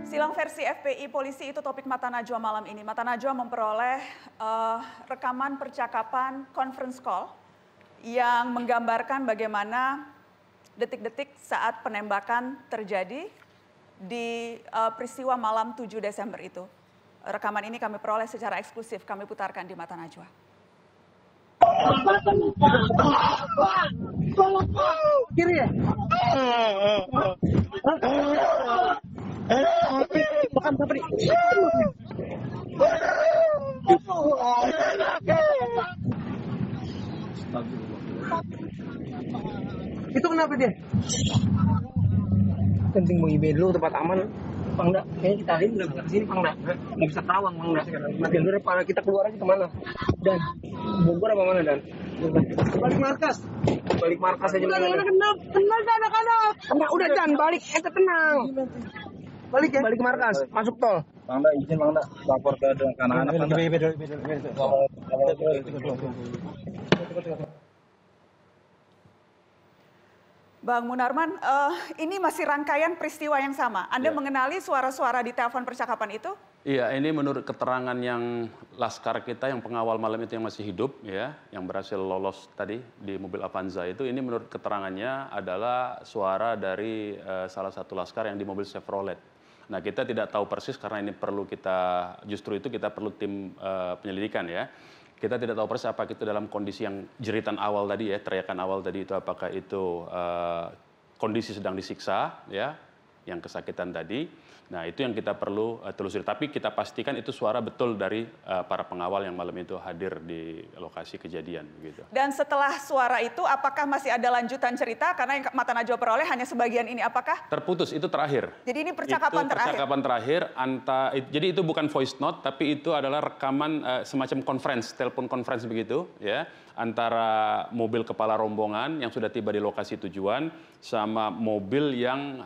Silang versi FPI polisi itu topik Mata Najwa malam ini. Mata Najwa memperoleh rekaman percakapan conference call yang menggambarkan bagaimana detik-detik saat penembakan terjadi di peristiwa malam 7 Desember itu. Rekaman ini kami peroleh secara eksklusif, kami putarkan di Mata Najwa. Kiri ya? Makan apa nih? Itu kenapa dia? Penting mau IB dulu tempat aman. Pangda, kayaknya kita hari nggak bisa kesini Pangda. Nggak bisa terawang Pangda. Nanti dulu para kita keluar aja kemana? Dan Bogor apa mana Dan? Balik markas. Balik markas aja. Kenal anak-anak. Kena udah Dan balik. Tenang. Balik ya. Balik markas. Masuk tol. Pangda izin Pangda lapor ke anak-anak Pangda. Bang Munarman, ini masih rangkaian peristiwa yang sama. Anda mengenali suara-suara di telepon percakapan itu? Iya, ini menurut keterangan yang laskar kita yang pengawal malam itu yang masih hidup, ya, yang berhasil lolos tadi di mobil Avanza itu, ini menurut keterangannya adalah suara dari salah satu laskar yang di mobil Chevrolet. Nah, kita tidak tahu persis karena ini perlu justru itu kita perlu tim penyelidikan ya. Kita tidak tahu persis apakah itu dalam kondisi yang jeritan awal tadi ya, teriakan awal tadi itu apakah itu kondisi sedang disiksa ya, yang kesakitan tadi. Nah, itu yang kita perlu telusuri. Tapi kita pastikan itu suara betul dari para pengawal yang malam itu hadir di lokasi kejadian begitu. Dan setelah suara itu apakah masih ada lanjutan cerita karena yang Mata Najwa peroleh hanya sebagian ini, apakah? Terputus, itu terakhir. Jadi ini percakapan terakhir. Percakapan terakhir jadi itu bukan voice note tapi itu adalah rekaman semacam conference, telepon conference begitu ya, antara mobil kepala rombongan yang sudah tiba di lokasi tujuan sama mobil yang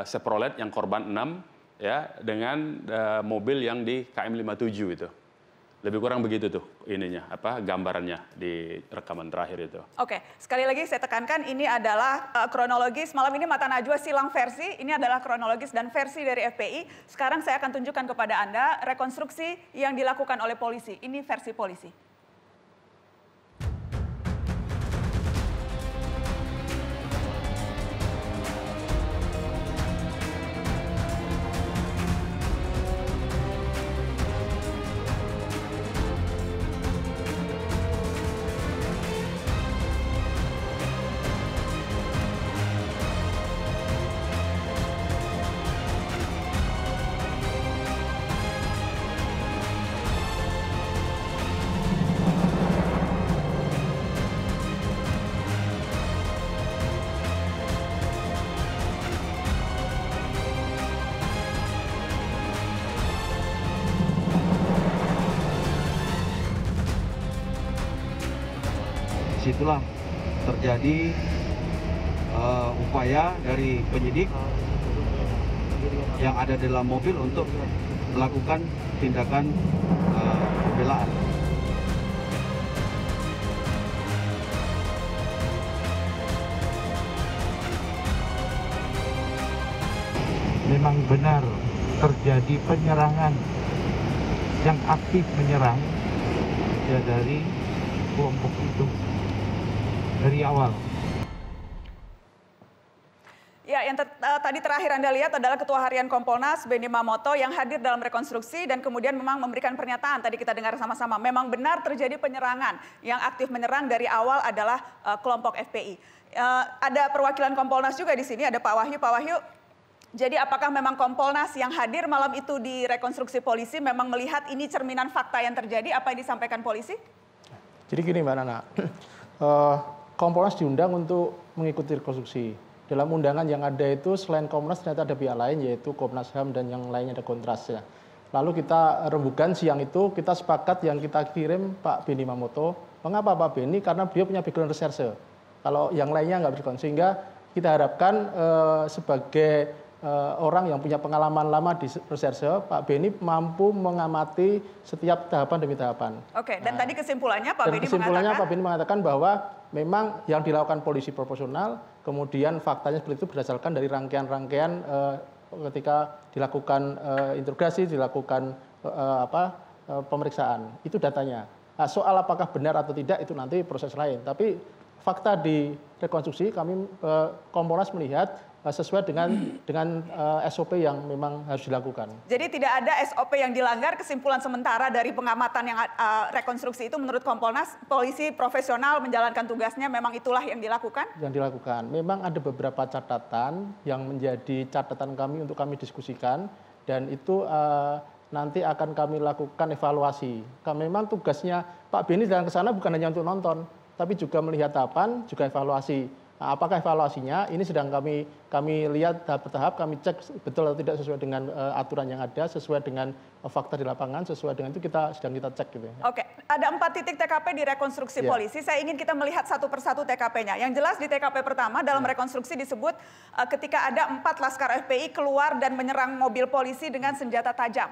Chevrolet yang korban 6 ya dengan mobil yang di KM 57 itu. Lebih kurang begitu tuh ininya gambarannya di rekaman terakhir itu. Oke, sekali lagi saya tekankan ini adalah kronologis. Malam ini Mata Najwa silang versi, ini adalah kronologis dan versi dari FPI. Sekarang saya akan tunjukkan kepada Anda rekonstruksi yang dilakukan oleh polisi. Ini versi polisi. Disitulah terjadi upaya dari penyidik yang ada di dalam mobil untuk melakukan tindakan pembelaan. Memang benar terjadi penyerangan yang aktif menyerang ya dari kelompok itu dari awal. Ya, yang tadi terakhir Anda lihat adalah Ketua Harian Kompolnas Benny Mamoto yang hadir dalam rekonstruksi dan kemudian memang memberikan pernyataan. Tadi kita dengar sama-sama, memang benar terjadi penyerangan. Yang aktif menyerang dari awal adalah kelompok FPI. Ada perwakilan Kompolnas juga di sini, ada Pak Wahyu. Pak Wahyu, jadi apakah memang Kompolnas yang hadir malam itu di rekonstruksi polisi memang melihat ini cerminan fakta yang terjadi, apa yang disampaikan polisi? Jadi gini Mbak Nana, Kompolnas diundang untuk mengikuti rekonstruksi. Dalam undangan yang ada itu selain Kompolnas ternyata ada pihak lain yaitu Komnas HAM dan yang lainnya ada Kontras ya. Lalu kita rembukan siang itu kita sepakat yang kita kirim Pak Benny Mamoto. Mengapa Pak Benny? Karena beliau punya background reserse. Kalau yang lainnya nggak berkon. Sehingga kita harapkan sebagai orang yang punya pengalaman lama di reserse, Pak Benny mampu mengamati setiap tahapan demi tahapan. Oke, dan tadi kesimpulannya Pak Benny Pak Benny mengatakan bahwa memang yang dilakukan polisi proporsional, kemudian faktanya seperti itu berdasarkan dari rangkaian-rangkaian ketika dilakukan interogasi, dilakukan pemeriksaan. Itu datanya. Nah, soal apakah benar atau tidak itu nanti proses lain. Tapi fakta di rekonstruksi kami Kompolnas melihat sesuai dengan SOP yang memang harus dilakukan. Jadi tidak ada SOP yang dilanggar, kesimpulan sementara dari pengamatan yang rekonstruksi itu menurut Kompolnas, polisi profesional menjalankan tugasnya, memang itulah yang dilakukan? Yang dilakukan. Memang ada beberapa catatan yang menjadi catatan kami untuk kami diskusikan, dan itu nanti akan kami lakukan evaluasi. Memang tugasnya Pak Beni datang ke sana bukan hanya untuk nonton, tapi juga melihat tahapan, juga evaluasi. Nah, apakah evaluasinya ini sedang kami lihat tahap per tahap, kami cek betul atau tidak sesuai dengan aturan yang ada, sesuai dengan fakta di lapangan, sesuai dengan itu sedang kita cek gitu ya. Oke, ada 4 titik TKP di rekonstruksi polisi. Saya ingin kita melihat satu persatu TKP-nya. Yang jelas di TKP pertama dalam rekonstruksi disebut ketika ada 4 laskar FPI keluar dan menyerang mobil polisi dengan senjata tajam.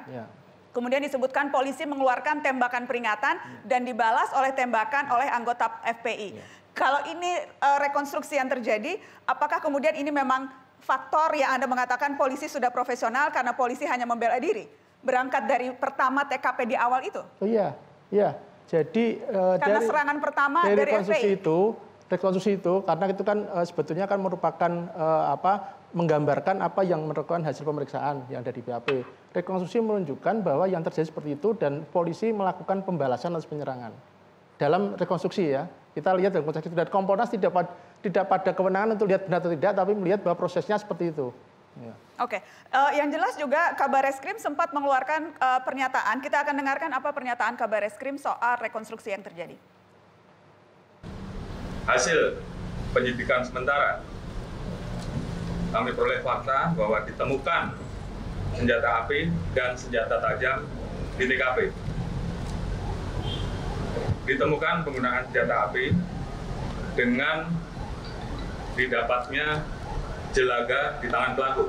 Kemudian disebutkan polisi mengeluarkan tembakan peringatan dan dibalas oleh tembakan oleh anggota FPI. Kalau ini rekonstruksi yang terjadi, apakah kemudian ini memang faktor yang Anda mengatakan polisi sudah profesional karena polisi hanya membela diri? Berangkat dari pertama TKP di awal itu? Oh iya. Jadi karena serangan pertama dari rekonstruksi itu karena itu kan sebetulnya kan merupakan menggambarkan apa yang merupakan hasil pemeriksaan yang ada di BAP. Rekonstruksi menunjukkan bahwa yang terjadi seperti itu dan polisi melakukan pembalasan atas penyerangan. Dalam rekonstruksi ya, kita lihat dalam konteks itu, dan Kompolnas tidak pada kewenangan untuk lihat benar atau tidak, tapi melihat bahwa prosesnya seperti itu. Oke, yang jelas juga Kabareskrim sempat mengeluarkan pernyataan. Kita akan dengarkan apa pernyataan Kabareskrim soal rekonstruksi yang terjadi. Hasil penyidikan sementara, kami peroleh fakta bahwa ditemukan senjata api dan senjata tajam di TKP. Ditemukan penggunaan senjata api dengan didapatnya jelaga di tangan pelaku.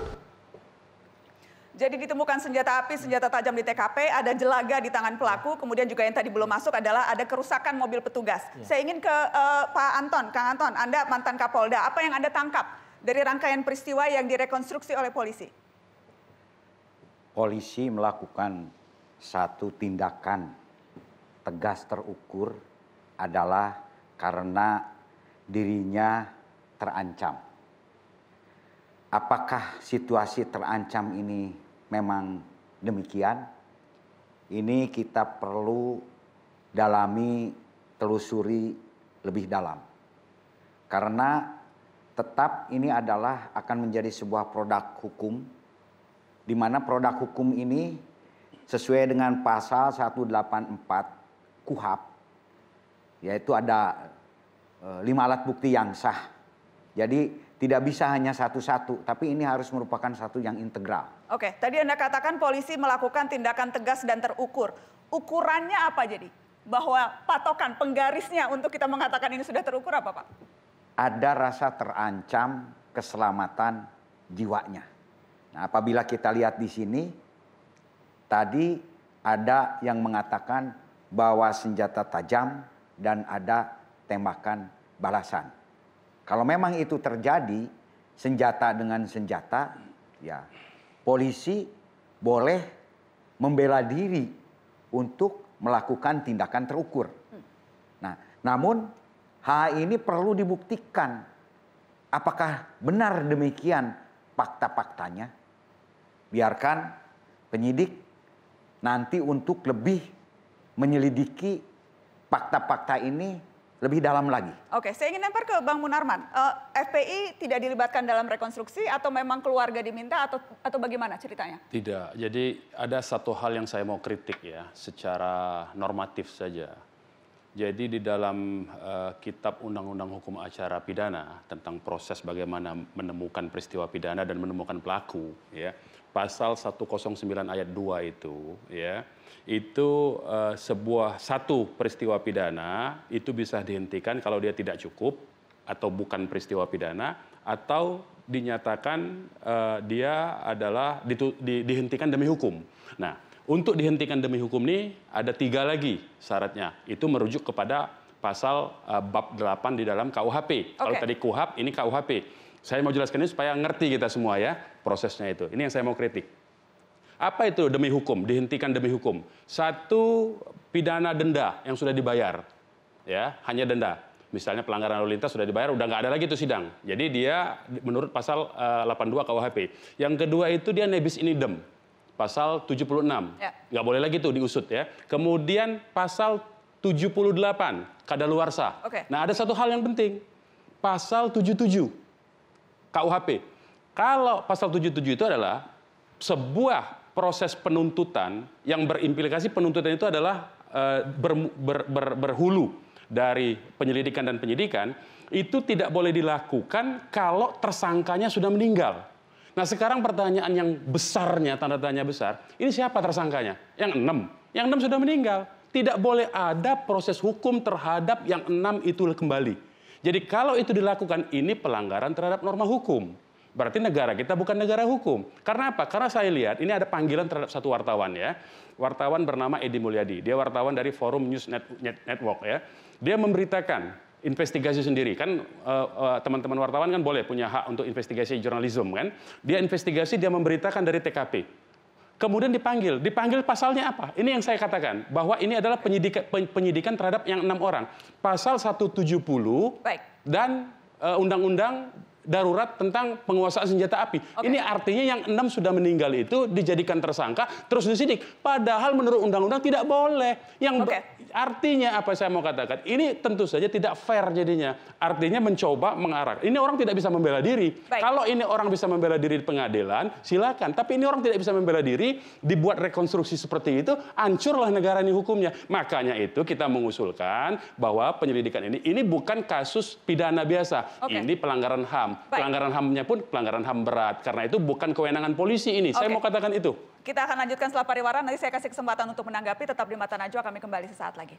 Jadi ditemukan senjata api, senjata tajam di TKP, ada jelaga di tangan pelaku, kemudian juga yang tadi belum masuk adalah ada kerusakan mobil petugas. Saya ingin ke Pak Anton, Kang Anton, Anda mantan Kapolda, apa yang Anda tangkap dari rangkaian peristiwa yang direkonstruksi oleh polisi? Polisi melakukan satu tindakan tegas terukur adalah karena dirinya terancam. Apakah situasi terancam ini memang demikian? Ini kita perlu dalami, telusuri lebih dalam. Karena tetap ini adalah akan menjadi sebuah produk hukum, di mana produk hukum ini sesuai dengan pasal 184 KUHP, yaitu ada 5 alat bukti yang sah. Jadi tidak bisa hanya satu-satu, tapi ini harus merupakan satu yang integral. Oke, tadi Anda katakan polisi melakukan tindakan tegas dan terukur. Ukurannya apa jadi? Bahwa patokan, penggarisnya untuk kita mengatakan ini sudah terukur apa, Pak? Ada rasa terancam keselamatan jiwanya. Nah, apabila kita lihat di sini, tadi ada yang mengatakan bahwa senjata tajam dan ada tembakan balasan. Kalau memang itu terjadi, senjata dengan senjata, ya polisi boleh membela diri untuk melakukan tindakan terukur. Nah, namun hal ini perlu dibuktikan. Apakah benar demikian fakta-faktanya? Biarkan penyidik nanti untuk lebih menyelidiki fakta-fakta ini lebih dalam lagi. Oke, saya ingin lempar ke Bang Munarman. FPI tidak dilibatkan dalam rekonstruksi atau memang keluarga diminta atau bagaimana ceritanya? Tidak. Jadi ada satu hal yang saya mau kritik ya, secara normatif saja. Jadi di dalam kitab Undang-Undang Hukum Acara Pidana tentang proses bagaimana menemukan peristiwa pidana dan menemukan pelaku, ya, pasal 109 ayat 2 itu, ya, itu satu peristiwa pidana itu bisa dihentikan kalau dia tidak cukup atau bukan peristiwa pidana, atau dinyatakan dia adalah dihentikan demi hukum. Nah, untuk dihentikan demi hukum ini ada 3 lagi syaratnya. Itu merujuk kepada pasal bab 8 di dalam KUHP. Kalau tadi KUHP, ini KUHP. Saya mau jelaskan ini supaya ngerti kita semua ya prosesnya itu. Ini yang saya mau kritik. Apa itu demi hukum? Dihentikan demi hukum. Satu, pidana denda yang sudah dibayar, ya hanya denda. Misalnya pelanggaran lalu lintas sudah dibayar, udah nggak ada lagi itu sidang. Jadi dia menurut pasal 82 KUHP. Yang kedua itu dia nebis in idem, pasal 76. Ya. Nggak boleh lagi tuh diusut ya. Kemudian pasal 78 kadaluarsa. Nah ada satu hal yang penting, pasal 77 KUHP. Kalau pasal 77 itu adalah sebuah proses penuntutan yang berimplikasi penuntutan itu adalah berhulu dari penyelidikan dan penyidikan, itu tidak boleh dilakukan kalau tersangkanya sudah meninggal. Nah sekarang pertanyaan yang besarnya, tanda tanya besar, ini siapa tersangkanya? Yang 6. Yang 6 sudah meninggal. Tidak boleh ada proses hukum terhadap yang 6 itu kembali. Jadi kalau itu dilakukan, ini pelanggaran terhadap norma hukum. Berarti negara kita bukan negara hukum. Karena apa? Karena saya lihat ini ada panggilan terhadap satu wartawan ya. Wartawan bernama Edi Mulyadi. Dia wartawan dari Forum News Network ya. Dia memberitakan investigasi sendiri. Kan teman-teman wartawan kan boleh punya hak untuk investigasi jurnalisme kan. Dia investigasi, dia memberitakan dari TKP. Kemudian dipanggil. Dipanggil pasalnya apa? Ini yang saya katakan. Bahwa ini adalah penyidikan terhadap yang 6 orang. Pasal 170 dan Undang-Undang Darurat tentang penguasaan senjata api. Ini artinya yang 6 sudah meninggal itu dijadikan tersangka terus disidik. Padahal menurut undang-undang tidak boleh. Artinya apa saya mau katakan? Ini tentu saja tidak fair jadinya. Artinya mencoba mengarah. Ini orang tidak bisa membela diri. Kalau ini orang bisa membela diri di pengadilan, silakan. Tapi ini orang tidak bisa membela diri, dibuat rekonstruksi seperti itu, hancurlah negara ini hukumnya. Makanya itu kita mengusulkan bahwa penyelidikan ini bukan kasus pidana biasa. Ini pelanggaran HAM. Pelanggaran HAM-nya pun pelanggaran HAM berat. Karena itu bukan kewenangan polisi ini. Saya mau katakan itu. Kita akan lanjutkan setelah pariwara. Nanti saya kasih kesempatan untuk menanggapi. Tetap di Mata Najwa, kami kembali sesaat lagi.